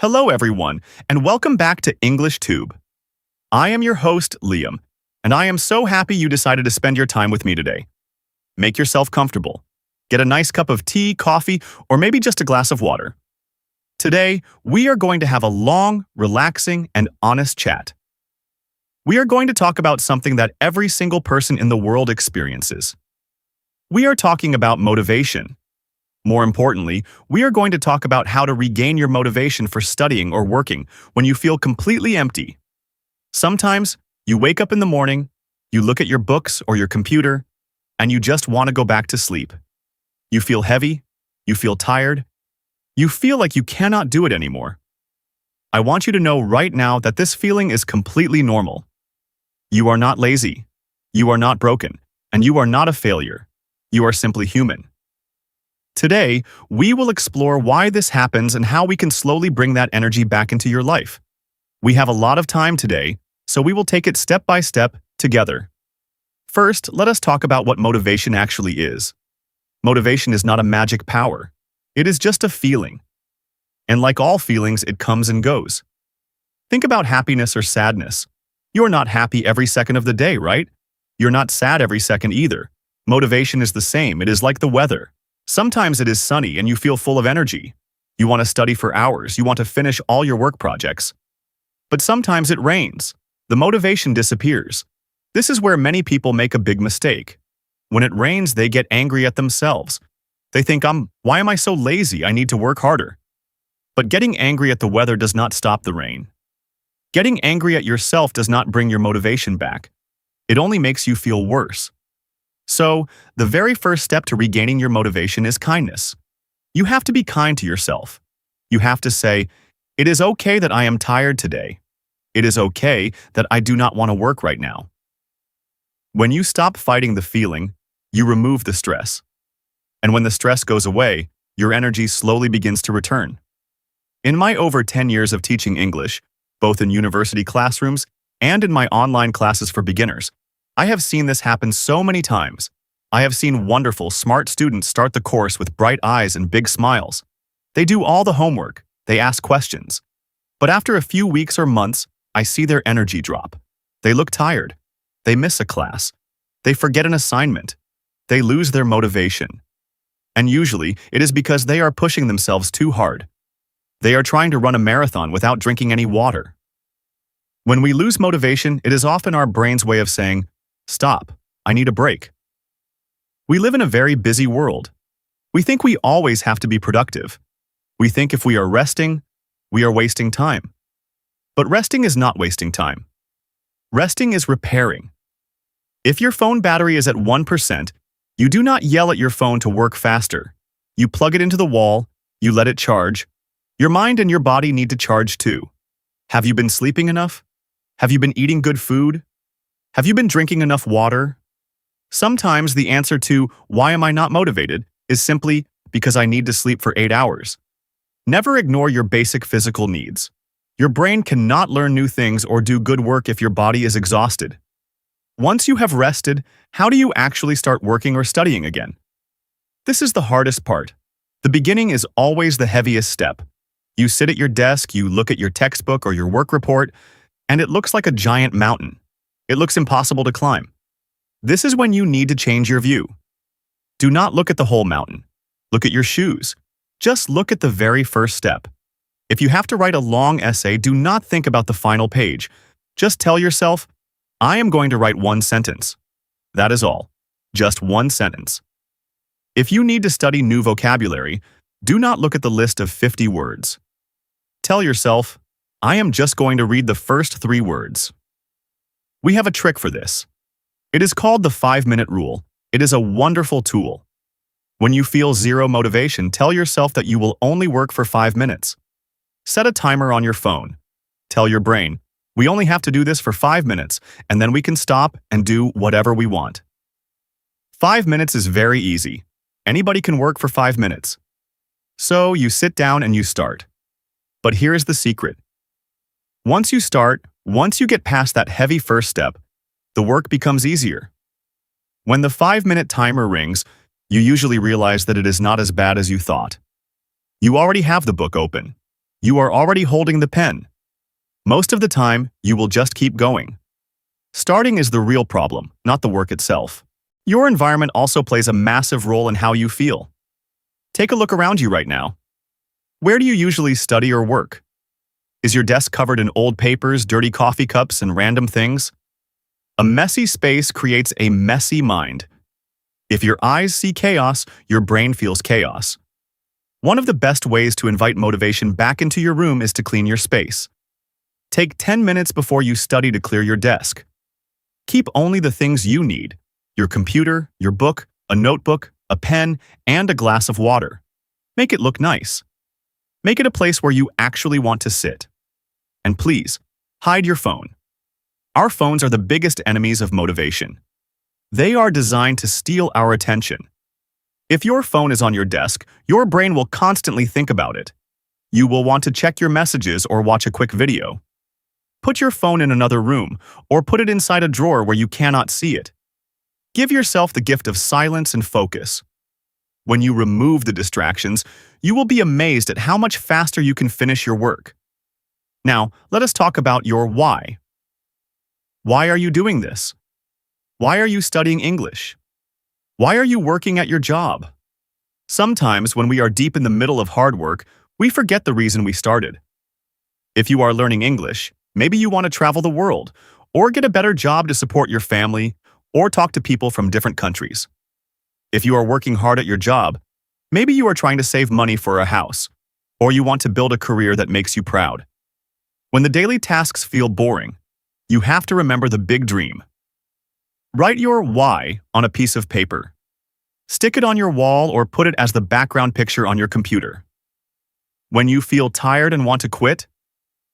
Hello, everyone, and welcome back to English Tube. I am your host, Liam, and I am so happy you decided to spend your time with me today. Make yourself comfortable. Get a nice cup of tea, coffee, or maybe just a glass of water. Today, we are going to have a long, relaxing, and honest chat. We are going to talk about something that every single person in the world experiences. We are talking about motivation. More importantly, we are going to talk about how to regain your motivation for studying or working when you feel completely empty. Sometimes, you wake up in the morning, you look at your books or your computer, and you just want to go back to sleep. You feel heavy, you feel tired, you feel like you cannot do it anymore. I want you to know right now that this feeling is completely normal. You are not lazy, you are not broken, and you are not a failure. You are simply human. Today, we will explore why this happens and how we can slowly bring that energy back into your life. We have a lot of time today, so we will take it step by step together. First, let us talk about what motivation actually is. Motivation is not a magic power. It is just a feeling. And like all feelings, it comes and goes. Think about happiness or sadness. You are not happy every second of the day, right? You're not sad every second either. Motivation is the same. It is like the weather. Sometimes it is sunny and you feel full of energy. You want to study for hours, you want to finish all your work projects. But sometimes it rains. The motivation disappears. This is where many people make a big mistake. When it rains, they get angry at themselves. They think, why am I so lazy? I need to work harder. But getting angry at the weather does not stop the rain. Getting angry at yourself does not bring your motivation back. It only makes you feel worse. So, the very first step to regaining your motivation is kindness. You have to be kind to yourself. You have to say, it is okay that I am tired today. It is okay that I do not want to work right now. When you stop fighting the feeling, you remove the stress. And when the stress goes away, your energy slowly begins to return. In my over 10 years of teaching English, both in university classrooms and in my online classes for beginners, I have seen this happen so many times. I have seen wonderful, smart students start the course with bright eyes and big smiles. They do all the homework, they ask questions. But after a few weeks or months, I see their energy drop. They look tired. They miss a class. They forget an assignment. They lose their motivation. And usually, it is because they are pushing themselves too hard. They are trying to run a marathon without drinking any water. When we lose motivation, it is often our brain's way of saying, stop, I need a break. We live in a very busy world. We think we always have to be productive. We think if we are resting, we are wasting time. But resting is not wasting time. Resting is repairing. If your phone battery is at 1%, you do not yell at your phone to work faster. You plug it into the wall, you let it charge. Your mind and your body need to charge too. Have you been sleeping enough? Have you been eating good food? Have you been drinking enough water? Sometimes the answer to, why am I not motivated, is simply, because I need to sleep for 8 hours. Never ignore your basic physical needs. Your brain cannot learn new things or do good work if your body is exhausted. Once you have rested, how do you actually start working or studying again? This is the hardest part. The beginning is always the heaviest step. You sit at your desk, you look at your textbook or your work report, and it looks like a giant mountain. It looks impossible to climb. This is when you need to change your view. Do not look at the whole mountain. Look at your shoes. Just look at the very first step. If you have to write a long essay, do not think about the final page. Just tell yourself, I am going to write one sentence. That is all. Just one sentence. If you need to study new vocabulary, do not look at the list of 50 words. Tell yourself, I am just going to read the first 3 words. We have a trick for this. It is called the 5-minute rule. It is a wonderful tool. When you feel zero motivation, tell yourself that you will only work for 5 minutes. Set a timer on your phone. Tell your brain, we only have to do this for 5 minutes, and then we can stop and do whatever we want. 5 minutes is very easy. Anybody can work for 5 minutes. So you sit down and you start. But here's the secret. Once you start, once you get past that heavy first step, the work becomes easier. When the 5-minute timer rings, you usually realize that it is not as bad as you thought. You already have the book open. You are already holding the pen. Most of the time, you will just keep going. Starting is the real problem, not the work itself. Your environment also plays a massive role in how you feel. Take a look around you right now. Where do you usually study or work? Is your desk covered in old papers, dirty coffee cups, and random things? A messy space creates a messy mind. If your eyes see chaos, your brain feels chaos. One of the best ways to invite motivation back into your room is to clean your space. Take 10 minutes before you study to clear your desk. Keep only the things you need: your computer, your book, a notebook, a pen, and a glass of water. Make it look nice. Make it a place where you actually want to sit. And please, hide your phone. Our phones are the biggest enemies of motivation. They are designed to steal our attention. If your phone is on your desk, your brain will constantly think about it. You will want to check your messages or watch a quick video. Put your phone in another room, or put it inside a drawer where you cannot see it. Give yourself the gift of silence and focus. When you remove the distractions, you will be amazed at how much faster you can finish your work. Now, let us talk about your why. Why are you doing this? Why are you studying English? Why are you working at your job? Sometimes, when we are deep in the middle of hard work, we forget the reason we started. If you are learning English, maybe you want to travel the world, or get a better job to support your family, or talk to people from different countries. If you are working hard at your job, maybe you are trying to save money for a house, or you want to build a career that makes you proud. When the daily tasks feel boring, you have to remember the big dream. Write your why on a piece of paper. Stick it on your wall or put it as the background picture on your computer. When you feel tired and want to quit,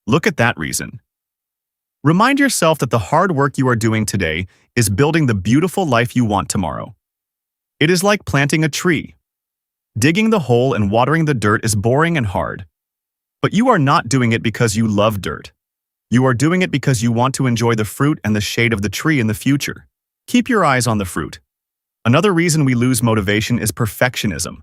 look at that reason. Remind yourself that the hard work you are doing today is building the beautiful life you want tomorrow. It is like planting a tree. Digging the hole and watering the dirt is boring and hard. But you are not doing it because you love dirt. You are doing it because you want to enjoy the fruit and the shade of the tree in the future. Keep your eyes on the fruit. Another reason we lose motivation is perfectionism.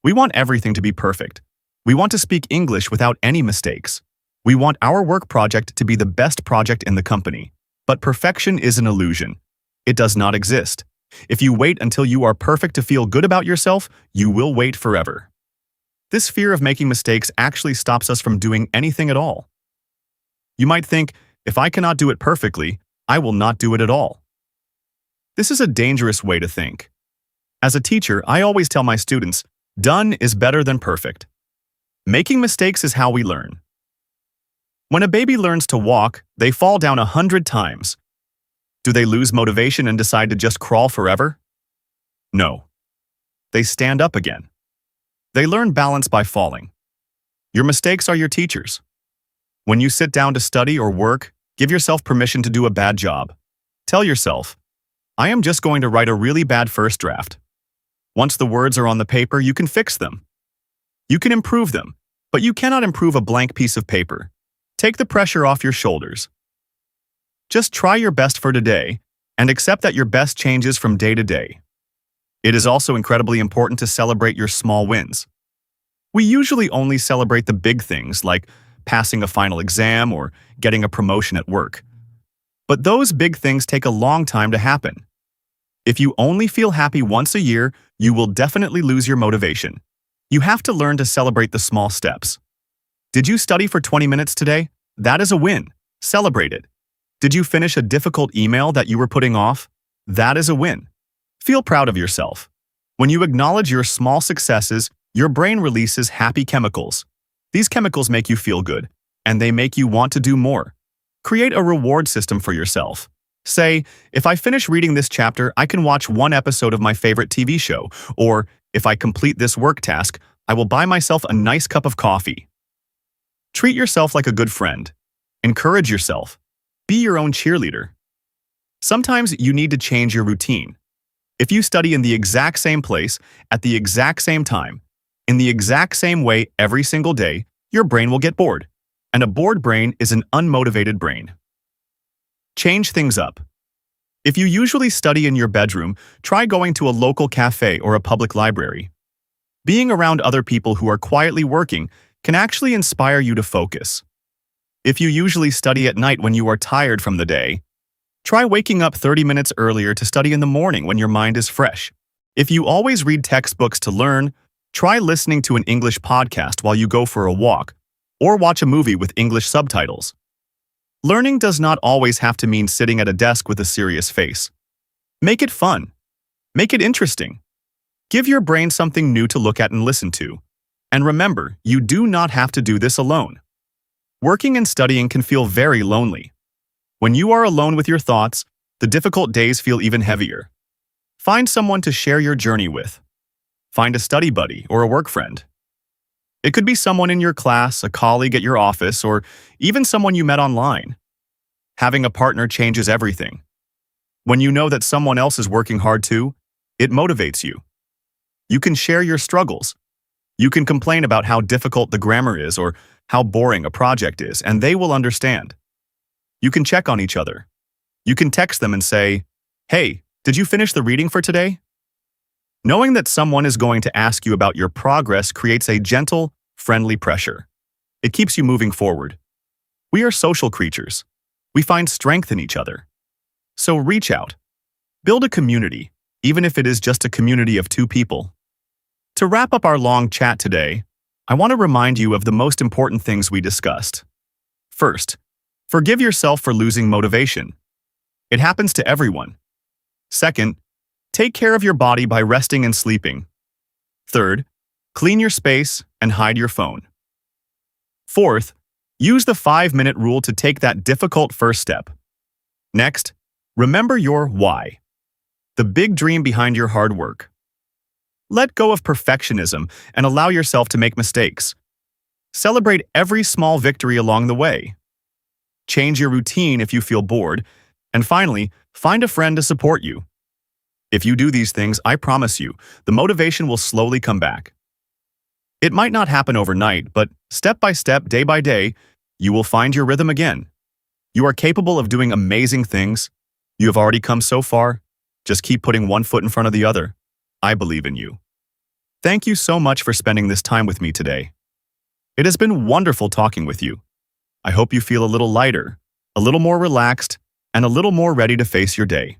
We want everything to be perfect. We want to speak English without any mistakes. We want our work project to be the best project in the company. But perfection is an illusion. It does not exist. If you wait until you are perfect to feel good about yourself, you will wait forever. This fear of making mistakes actually stops us from doing anything at all. You might think, if I cannot do it perfectly, I will not do it at all. This is a dangerous way to think. As a teacher, I always tell my students, done is better than perfect. Making mistakes is how we learn. When a baby learns to walk, they fall down 100 times. Do they lose motivation and decide to just crawl forever? No. They stand up again. They learn balance by falling. Your mistakes are your teachers. When you sit down to study or work, give yourself permission to do a bad job. Tell yourself, I am just going to write a really bad first draft. Once the words are on the paper, you can fix them. You can improve them, but you cannot improve a blank piece of paper. Take the pressure off your shoulders. Just try your best for today and accept that your best changes from day to day. It is also incredibly important to celebrate your small wins. We usually only celebrate the big things like passing a final exam or getting a promotion at work. But those big things take a long time to happen. If you only feel happy once a year, you will definitely lose your motivation. You have to learn to celebrate the small steps. Did you study for 20 minutes today? That is a win. Celebrate it. Did you finish a difficult email that you were putting off? That is a win. Feel proud of yourself. When you acknowledge your small successes, your brain releases happy chemicals. These chemicals make you feel good, and they make you want to do more. Create a reward system for yourself. Say, if I finish reading this chapter, I can watch one episode of my favorite TV show, or if I complete this work task, I will buy myself a nice cup of coffee. Treat yourself like a good friend. Encourage yourself. Be your own cheerleader. Sometimes you need to change your routine. If you study in the exact same place, at the exact same time, in the exact same way every single day, your brain will get bored. And a bored brain is an unmotivated brain. Change things up. If you usually study in your bedroom, try going to a local cafe or a public library. Being around other people who are quietly working can actually inspire you to focus. If you usually study at night when you are tired from the day, try waking up 30 minutes earlier to study in the morning when your mind is fresh. If you always read textbooks to learn, try listening to an English podcast while you go for a walk, or watch a movie with English subtitles. Learning does not always have to mean sitting at a desk with a serious face. Make it fun. Make it interesting. Give your brain something new to look at and listen to. And remember, you do not have to do this alone. Working and studying can feel very lonely. When you are alone with your thoughts, the difficult days feel even heavier. Find someone to share your journey with. Find a study buddy or a work friend. It could be someone in your class, a colleague at your office, or even someone you met online. Having a partner changes everything. When you know that someone else is working hard too, it motivates you. You can share your struggles. You can complain about how difficult the grammar is or how boring a project is, and they will understand. You can check on each other. You can text them and say, "Hey, did you finish the reading for today?" Knowing that someone is going to ask you about your progress creates a gentle, friendly pressure. It keeps you moving forward. We are social creatures. We find strength in each other. So reach out. Build a community, even if it is just a community of 2 people. To wrap up our long chat today, I want to remind you of the most important things we discussed. First, forgive yourself for losing motivation. It happens to everyone. Second, take care of your body by resting and sleeping. Third, clean your space and hide your phone. Fourth, use the 5-minute rule to take that difficult first step. Next, remember your why, the big dream behind your hard work. Let go of perfectionism and allow yourself to make mistakes. Celebrate every small victory along the way. Change your routine if you feel bored. And finally, find a friend to support you. If you do these things, I promise you, the motivation will slowly come back. It might not happen overnight, but step by step, day by day, you will find your rhythm again. You are capable of doing amazing things. You have already come so far. Just keep putting one foot in front of the other. I believe in you. Thank you so much for spending this time with me today. It has been wonderful talking with you. I hope you feel a little lighter, a little more relaxed, and a little more ready to face your day.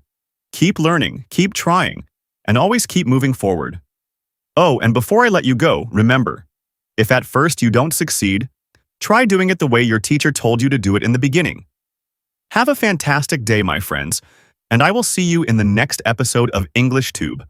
Keep learning, keep trying, and always keep moving forward. Oh, and before I let you go, remember, if at first you don't succeed, try doing it the way your teacher told you to do it in the beginning. Have a fantastic day, my friends, and I will see you in the next episode of English Tube.